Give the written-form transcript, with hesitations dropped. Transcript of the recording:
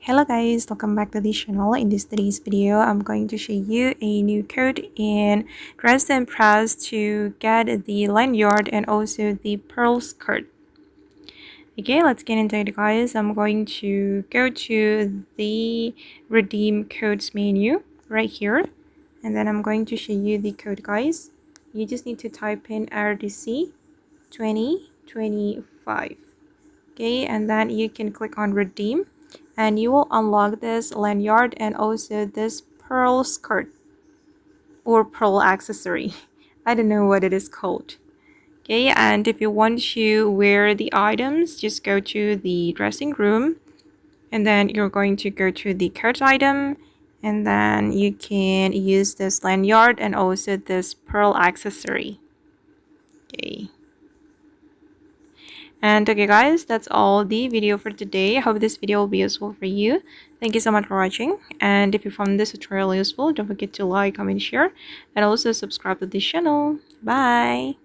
Hello guys, welcome back to the channel. In today's video, I'm going to show you a new code in Dress and Press to get the lanyard and also the pearl skirt. Okay, let's get into it guys. I'm going to go to the redeem codes menu right here, and then I'm going to show you the code guys. You just need to type in RDC 2025. Okay, and then you can click on redeem and you will unlock this lanyard and also this pearl skirt or pearl accessory. I don't know what it is called. Okay, and if you want to wear the items, just go to the dressing room and then you're going to go to the cart item, and then you can use this lanyard and also this pearl accessory. Okay. And okay guys, that's all the video for today. I hope this video will be useful for you. Thank you so much for watching, and if you found this tutorial useful, don't forget to like, comment, share, and also subscribe to this channel. Bye.